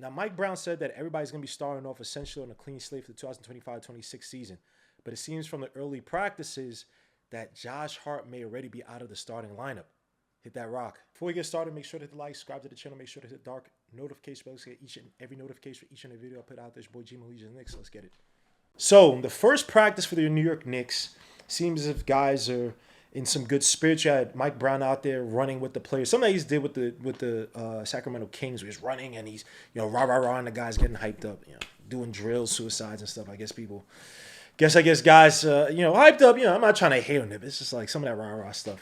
Now, Mike Brown said that everybody's going to be starting off essentially on a clean slate for the 2025-26 season. But it seems from the early practices that Josh Hart may already be out of the starting lineup. Hit that rock. Before we get started, make sure to hit the like, subscribe to the channel, make sure to hit the dark notification bell to get each and every notification for each and every video I put out there. It's your boy G Legion Knicks. Let's get it. So, the first practice for the New York Knicks seems as if guys are in some good spirits. You had Mike Brown out there running with the players. Something that he did with the Sacramento Kings, where he's running and he's rah rah rah, and the guys getting hyped up, doing drills, suicides and stuff. I guess guys, hyped up. I'm not trying to hate on it. It's just like some of that rah rah stuff.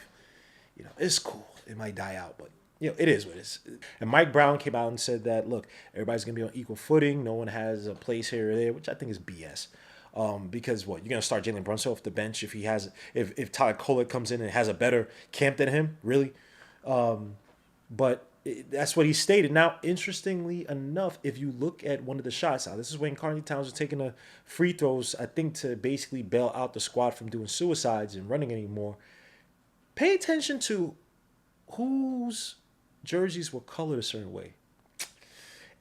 It's cool. It might die out, but it is what it is. And Mike Brown came out and said that, look, everybody's gonna be on equal footing. No one has a place here or there, which I think is BS. Because you're gonna start Jalen Brunson off the bench if Tyler Kolek comes in and has a better camp than him, really. But that's what he stated. Now, interestingly enough, if you look at one of the shots, now this is when Karl-Anthony Towns was taking the free throws, I think to basically bail out the squad from doing suicides and running anymore. Pay attention to whose jerseys were colored a certain way,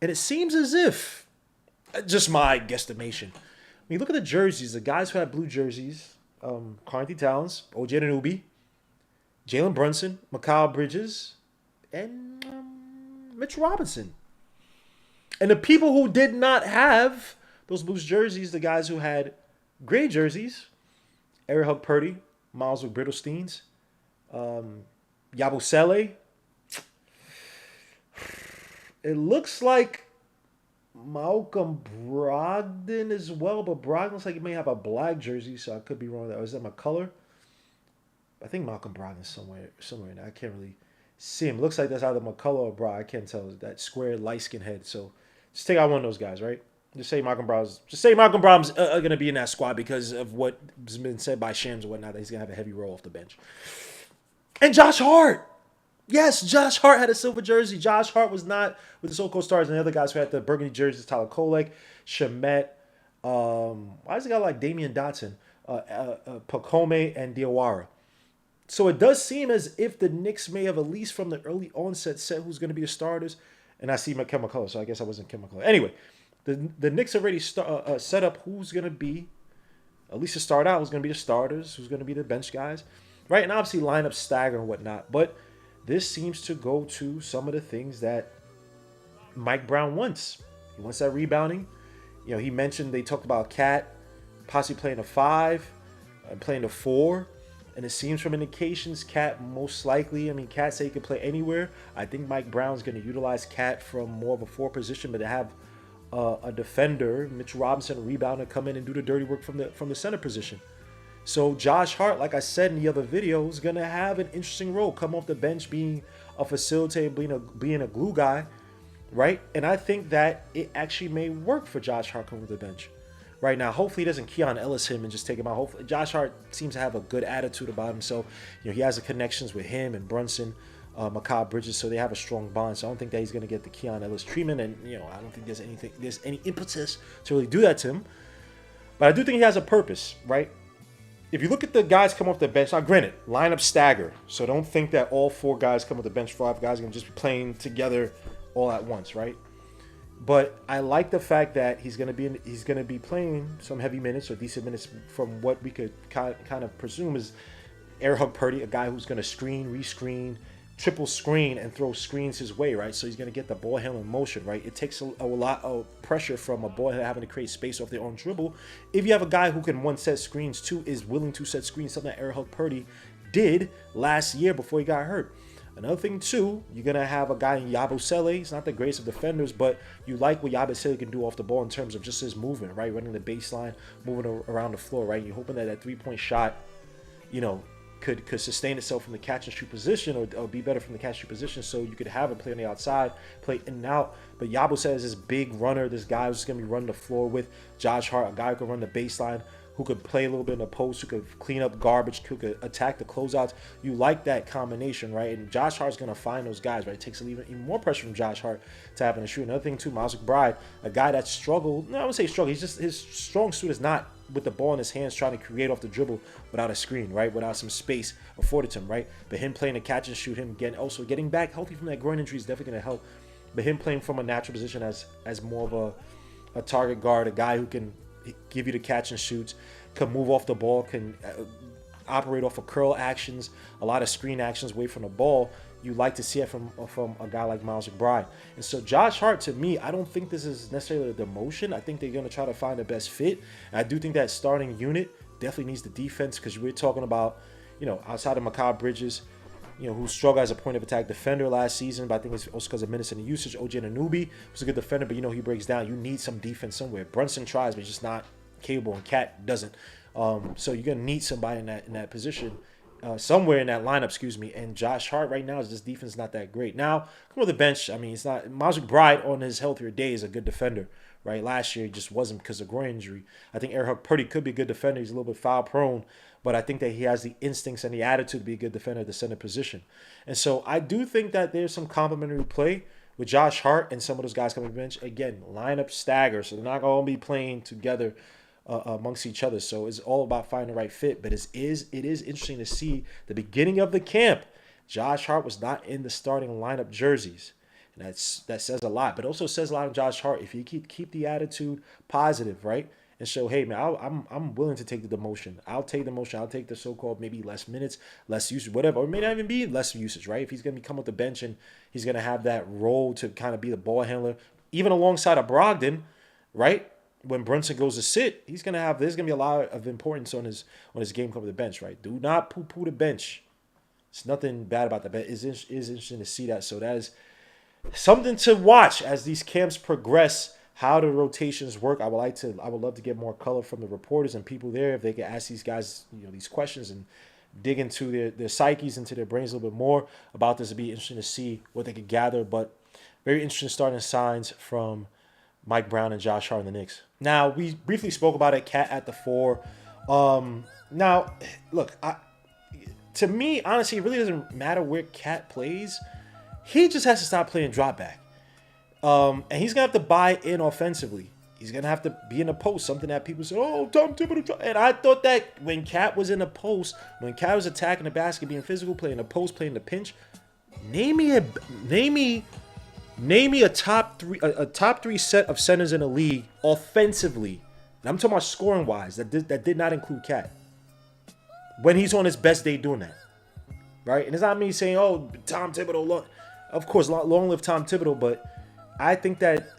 and it seems as if, just my guesstimation. When you look at the jerseys, the guys who had blue jerseys, Karl-Anthony Towns, OJ Anunoby, Jalen Brunson, Mikal Bridges, and Mitch Robinson. And the people who did not have those blue jerseys, the guys who had gray jerseys, Eric Purdy, Miles Brittlesteins, Yabusele. It looks like Malcolm Brogdon as well, but Brogdon looks like he may have a black jersey, so I could be wrong. Is that McCullough? I think Malcolm Brogdon's somewhere in there. I can't really see him. It looks like that's either McCullough or Brogdon. I can't tell. That square light skin head. So just take out one of those guys, right? Just say Malcolm Brogdon's going to be in that squad because of what has been said by Shams and whatnot, that he's going to have a heavy role off the bench. And Josh Hart. Yes, Josh Hart had a silver jersey. Josh Hart was not with the so-called stars and the other guys who had the burgundy jerseys, Tyler Kolek, Shamet, why does it got like Damian Dotson, Pacome, and Diawara. So it does seem as if the Knicks may have, at least from the early onset, said who's going to be the starters. And I see Kim McCullough, so I guess I wasn't Kim McCullough. Anyway, the Knicks already set up who's going to be, at least to start out, who's going to be the starters, who's going to be the bench guys, right? And obviously lineup stagger and whatnot. But this seems to go to some of the things that Mike Brown wants. He wants that rebounding. He mentioned they talked about Cat possibly playing a 5 and playing a 4. And it seems from indications, Cat most likely, Cat said he could play anywhere. I think Mike Brown's going to utilize Cat from more of a 4 position, but to have a defender, Mitch Robinson, a rebounder, come in and do the dirty work from the center position. So Josh Hart, like I said in the other video, is going to have an interesting role. Come off the bench, being a facilitator, being a glue guy, right? And I think that it actually may work for Josh Hart coming off the bench. Right now, hopefully he doesn't Keon Ellis him and just take him out. Hopefully, Josh Hart seems to have a good attitude about himself. He has the connections with him and Brunson, Mikal Bridges, so they have a strong bond. So I don't think that he's going to get the Keon Ellis treatment, and I don't think there's any impetus to really do that to him. But I do think he has a purpose, right? If you look at the guys come off the bench, now granted, lineup stagger, so don't think that all 4 guys come off the bench, 5 guys are going to just be playing together all at once, right? But I like the fact that he's going to be playing some heavy minutes or decent minutes from what we could kind of presume is Eric Purdy, a guy who's going to screen, rescreen, triple screen, and throw screens his way, right? So he's going to get the ball handling motion, right? It takes a lot of pressure from a ball having to create space off their own dribble. If you have a guy who can, 1, set screens, 2, is willing to set screens, something that Eric Purdy did last year before he got hurt. Another thing, too, you're going to have a guy in Yabusele. He's not the greatest of defenders, but you like what Yabusele can do off the ball in terms of just his movement, right? Running the baseline, moving around the floor, right? You're hoping that that three-point shot, could sustain itself from the catch and shoot position or be better from the catch and shoot position, so you could have it play on the outside, play in and out. But Yabusele is this big runner, this guy who's going to be running the floor with Josh Hart, a guy who can run the baseline, who could play a little bit in the post, who could clean up garbage, who could attack the closeouts. You like that combination, right? And Josh Hart's going to find those guys, right? It takes even more pressure from Josh Hart to having to shoot. Another thing, too, Miles McBride, a guy that struggled. No, I wouldn't say struggle. His strong suit is not with the ball in his hands trying to create off the dribble without a screen, right? Without some space afforded to him, right? But him playing a catch and shoot, him getting back healthy from that groin injury is definitely going to help but him playing from a natural position as more of a target guard, a guy who can give you the catch and shoots, can move off the ball, can operate off of curl actions, a lot of screen actions away from the ball. You like to see it from a guy like Miles McBride. And so Josh Hart, to me, I don't think this is necessarily a demotion. I think they're going to try to find the best fit. And I do think that starting unit definitely needs the defense, because we're talking about, outside of Mikal Bridges, who struggled as a point of attack defender last season, but I think it's also because of minutes and usage. OG Anunoby was a good defender, but he breaks down. You need some defense somewhere. Brunson tries, but he's just not capable, and Cat doesn't. So you're gonna need somebody in that position, somewhere in that lineup. Excuse me. And Josh Hart right now is this defense not that great. Now come on the bench. I mean, it's not Miles McBride on his healthier day is a good defender. Right, last year he just wasn't because of groin injury. I think Eric Purdy could be a good defender. He's a little bit foul prone, but I think that he has the instincts and the attitude to be a good defender at the center position. And so I do think that there's some complementary play with Josh Hart and some of those guys coming to the bench. Again, lineup stagger, so they're not going to be playing together amongst each other. So it's all about finding the right fit. But it is interesting to see the beginning of the camp. Josh Hart was not in the starting lineup jerseys. And that says a lot, but also says a lot of Josh Hart. If you keep the attitude positive, right, and show, hey man, I'm willing to take the demotion. I'll take the motion. I'll take the so-called maybe less minutes, less usage, whatever, or it may not even be less usage, right? If he's gonna come off the bench and he's gonna have that role to kind of be the ball handler, even alongside of Brogdon, right? When Brunson goes to sit, there's gonna be a lot of importance on his game coming to the bench, right? Do not poo-poo the bench. It's nothing bad about the bench. It's interesting to see that. So that is something to watch as these camps progress, how the rotations work. I would love to get more color from the reporters and people there, if they could ask these guys, these questions and dig into their psyches, into their brains a little bit more about this. It'd be interesting to see what they could gather, but very interesting starting signs from Mike Brown and Josh Hart and the Knicks. Now, we briefly spoke about it, Cat at the 4. Now, look, to me, honestly, it really doesn't matter where Cat plays. He just has to stop playing drop back. And he's going to have to buy in offensively. He's going to have to be in the post, something that people say, oh, Tom Thibodeau. And I thought that when Cat was in the post, when Cat was attacking the basket, being physical, playing the post, playing the pinch, name me a top three set of centers in the league offensively. And I'm talking about scoring wise. That did not include Cat. When he's on his best day doing that. Right? And it's not me saying, oh, Tom Thibodeau. Of course, long live Tom Thibodeau, but I think that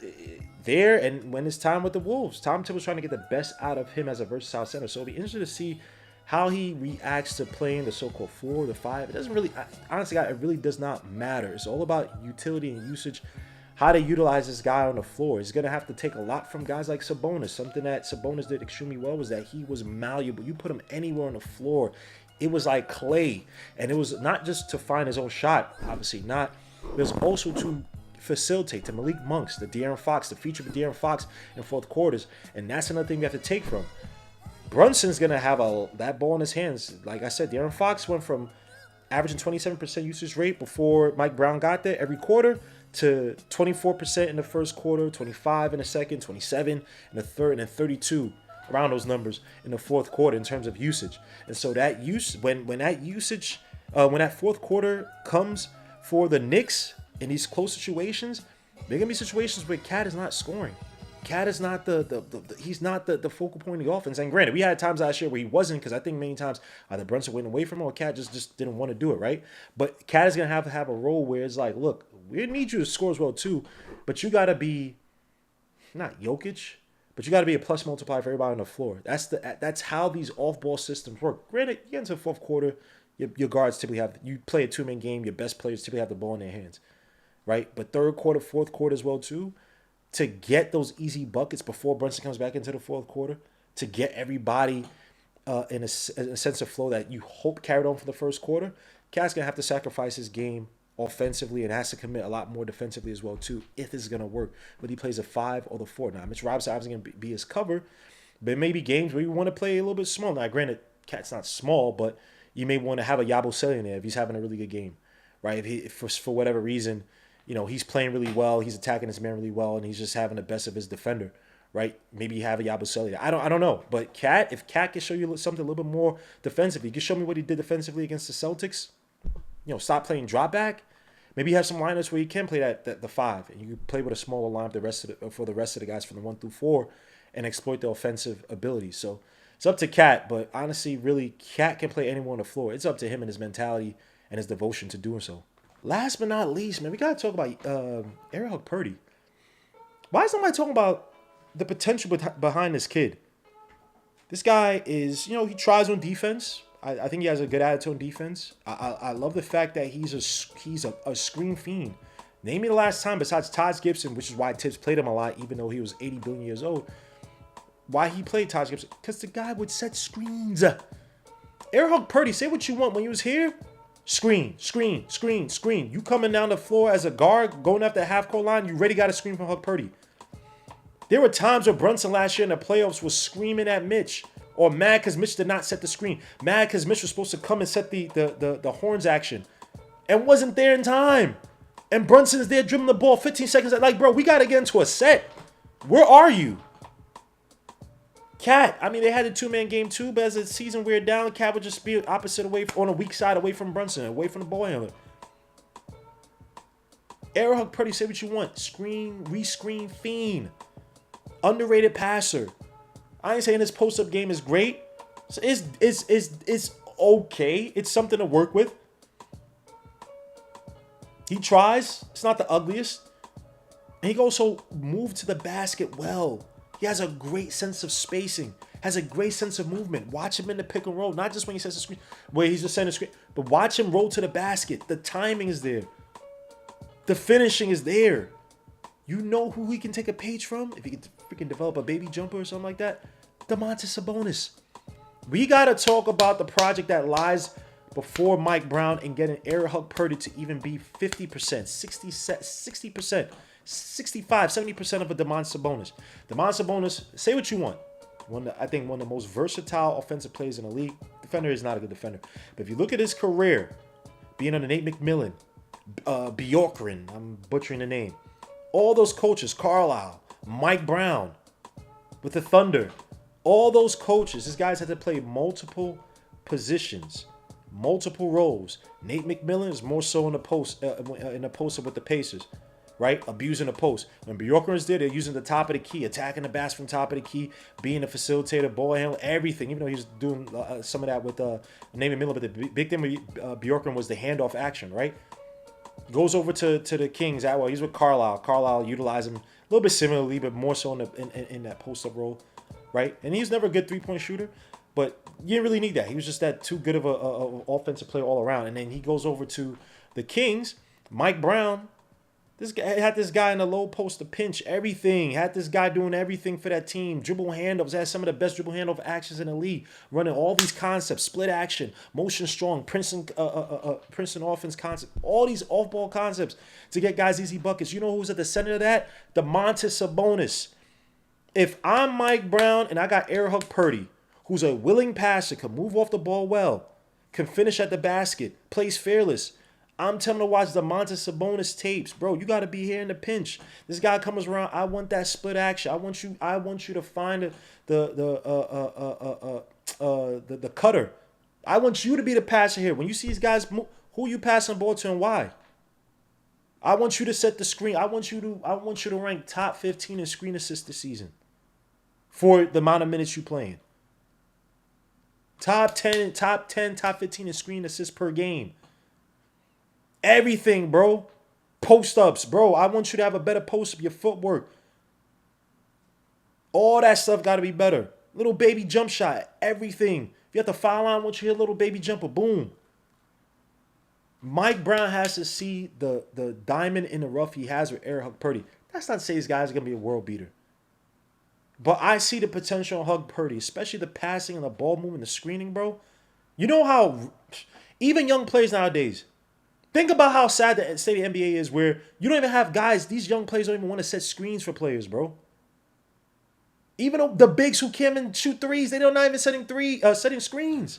there, and when it's time with the Wolves, Tom Thibodeau's trying to get the best out of him as a versatile center. So it'll be interesting to see how he reacts to playing the so-called 4 or the 5. It doesn't really, honestly, it really does not matter. It's all about utility and usage, how to utilize this guy on the floor. He's going to have to take a lot from guys like Sabonis. Something that Sabonis did extremely well was that he was malleable. You put him anywhere on the floor, it was like clay. And it was not just to find his own shot, obviously not. It was also to facilitate to Malik Monks, the De'Aaron Fox, the feature of De'Aaron Fox in fourth quarters. And that's another thing we have to take from. Brunson's going to have that ball in his hands. Like I said, De'Aaron Fox went from averaging 27% usage rate before Mike Brown got there every quarter to 24% in the first quarter, 25 in the second, 27 in the third, and then 32 around those numbers in the fourth quarter in terms of usage. And so that when that fourth quarter comes for the Knicks in these close situations, there are gonna be situations where Cat is not scoring. Cat is not he's not the focal point of the offense. And granted, we had times last year where he wasn't, because I think many times either Brunson went away from him or Cat just didn't want to do it, right? But Cat is gonna have to have a role where it's like, look, we need you to score as well too, but you gotta be not Jokic, but you gotta be a plus multiplier for everybody on the floor. That's how these off-ball systems work. Granted, you get into the fourth quarter, your guards typically you play a two-man game, your best players typically have the ball in their hands, right? But third quarter, fourth quarter as well too, to get those easy buckets before Brunson comes back into the fourth quarter, to get everybody in a sense of flow that you hope carried on for the first quarter, Cat's going to have to sacrifice his game offensively and has to commit a lot more defensively as well too, if this is going to work. Whether he plays a 5 or the 4. Now, Mitch Robinson obviously going to be his cover, but maybe games where you want to play a little bit small. Now, granted, Cat's not small, but you may want to have a Yabusele in there if he's having a really good game, right? If for whatever reason, he's playing really well, he's attacking his man really well, and he's just having the best of his defender, right? Maybe you have a Yabusele. I don't know. But if Cat can show you something a little bit more defensively, he can show me what he did defensively against the Celtics. Stop playing drop back. Maybe you have some lineups where you can play the 5, and you play with a smaller lineup for the rest of the guys from the 1 through 4, and exploit the offensive abilities. So it's up to Cat, but honestly, really, Cat can play anywhere on the floor. It's up to him and his mentality and his devotion to doing so. Last but not least, man, we gotta talk about Eric Purdy. Why is nobody talking about the potential behind this kid? This guy is, he tries on defense. I think he has a good attitude on defense. I love the fact that he's a screen fiend. Name me the last time besides Taj Gibson, which is why Tibbs played him a lot, even though he was 80 billion years old. Why he played Taj Gibson? Because the guy would set screens. Eric Purdy, say what you want. When he was here, screen, screen, screen, screen. You coming down the floor as a guard, going after the half-court line, you already got a screen from Hug Purdy. There were times where Brunson last year in the playoffs was screaming at Mitch, or mad because Mitch did not set the screen. Mad because Mitch was supposed to come and set the horns action and wasn't there in time. And Brunson is there dribbling the ball 15 seconds. Like, bro, we got to get into a set. Where are you? Cat, I mean, they had a 2-man game too, but as the season weared down, Cat would just be opposite on a weak side, away from Brunson, away from the ball handler. Eric Purdy, say what you want. Re-screen fiend. Underrated passer. I ain't saying his post-up game is great. It's okay. It's something to work with. He tries. It's not the ugliest. And he can also move to the basket well. He has a great sense of spacing. Has a great sense of movement. Watch him in the pick and roll. Not just when he sets the screen, where he's just setting the screen. But watch him roll to the basket. The timing is there. The finishing is there. You know who he can take a page from? If he can freaking develop a baby jumper or something like that? Domantas Sabonis. We got to talk about the project that lies before Mike Brown and getting Eric Purdy to even be 50%, 60%, 65, 70% of a Domantas Sabonis. Domantas Sabonis, say what you want. I think one of the most versatile offensive players in the league. Defender is not a good defender. But if you look at his career, being under Nate McMillan, Bjorkgren, I'm butchering the name. All those coaches, Carlisle, Mike Brown, with the Thunder, all those coaches, these guys had to play multiple positions, multiple roles. Nate McMillan is more so in the post, with the Pacers, right? Abusing the post. When Bjorkgren is there, they're using the top of the key, attacking the basket from top of the key, being a facilitator, ball handler, everything. Even though he was doing some of that with Nate McMillan, but the big thing with Bjorkgren was the handoff action, right? Goes over to the Kings. Well, he's with Carlisle. Carlisle utilized him a little bit similarly, but more so in that post-up role, right? And he's never a good three-point shooter, but you didn't really need that. He was just that too good of a offensive player all around. And then he goes over to the Kings. Mike Brown, this guy had this guy in the low post to pinch everything. Had this guy doing everything for that team. Dribble handoffs. Had some of the best dribble handoff actions in the league. Running all these concepts. Split action. Motion strong. Princeton offense concept. All these off-ball concepts to get guys easy buckets. You know who's at the center of that? Domantas Sabonis. If I'm Mike Brown and I got Eric Purdy, who's a willing passer, can move off the ball well, can finish at the basket, plays fearless, I'm telling you to watch the Domantas Sabonis tapes, bro. You got to be here in the pinch. This guy comes around. I want that split action. I want you to find the cutter. I want you to be the passer here. When you see these guys, who you passing the ball to and why? I want you to set the screen. I want you to rank top 15 in screen assists this season for the amount of minutes you playing. Top 10, top 15 in screen assists per game. Everything, bro. Post-ups, bro. I want you to have a better post-up, your footwork. All that stuff got to be better. Little baby jump shot, everything. If you have to foul line, I want you to hit a little baby jumper, boom. Mike Brown has to see the diamond in the rough he has with Eric Purdy. That's not to say these guys are going to be a world beater. But I see the potential in Hug Purdy, especially the passing and the ball movement, the screening, bro. You know how even young players nowadays, think about how sad the state of the NBA is where you don't even have guys, these young players don't even want to set screens for players, bro. Even though the bigs who can't even shoot threes, they're not even setting screens.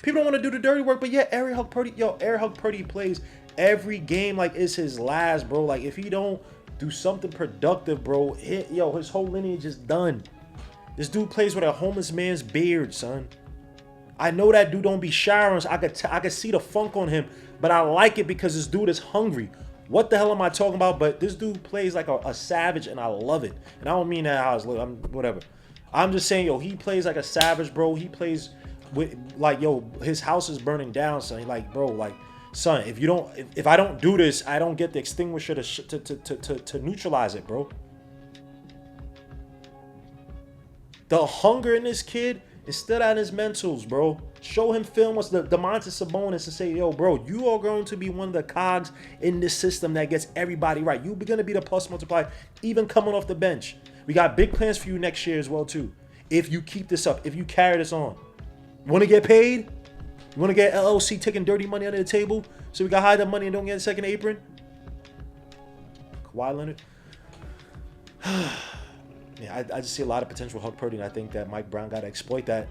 People don't want to do the dirty work, but yeah, Eric Purdy plays every game like it's his last, bro. Like if he don't do something productive, bro, his whole lineage is done. This dude plays with a homeless man's beard, son. I know that dude don't be showering. So I could see the funk on him, but I like it because this dude is hungry. What the hell am I talking about? But this dude plays like a savage, and I love it. And I don't mean that how I was I'm whatever. I'm just saying, yo, he plays like a savage, bro. He plays with like, yo, his house is burning down, son. Like, bro, like, son, if I don't do this, I don't get the extinguisher to neutralize it, bro. The hunger in this kid is still at his mentals, bro. Show him film what's the Domantas Sabonis and say, yo, bro, you are going to be one of the cogs in this system that gets everybody right. You're going to be the plus multiplier, even coming off the bench. We got big plans for you next year as well, too. If you keep this up, if you carry this on. Want to get paid? You want to get LLC taking dirty money under the table so we can hide the money and don't get a second apron? Kawhi Leonard. Yeah, I just see a lot of potential Huck Purdy, and I think that Mike Brown got to exploit that.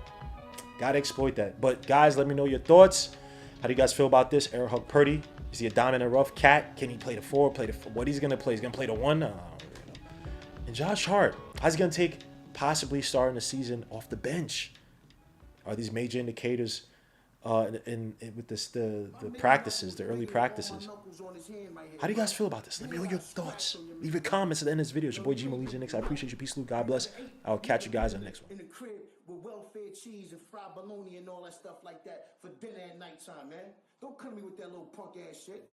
Got to exploit that. But, guys, let me know your thoughts. How do you guys feel about this? Eric Huck Purdy. Is he a down in the rough cat? Can he play the 4? What he's going to play? He's going to play the 1? And Josh Hart. How's he going to take possibly starting the season off the bench? Are these major indicators with the practices, the early practices? How do you guys feel about this? Let me know your thoughts. Leave your comments at the end of this video. It's your boy G Legion Knicks. I appreciate you. Peace, Luke. God bless. I'll catch you guys on the next one. In the crib with welfare cheese and fried bologna and all that stuff like that for dinner at nighttime, man. Don't come to me with that little punk ass shit.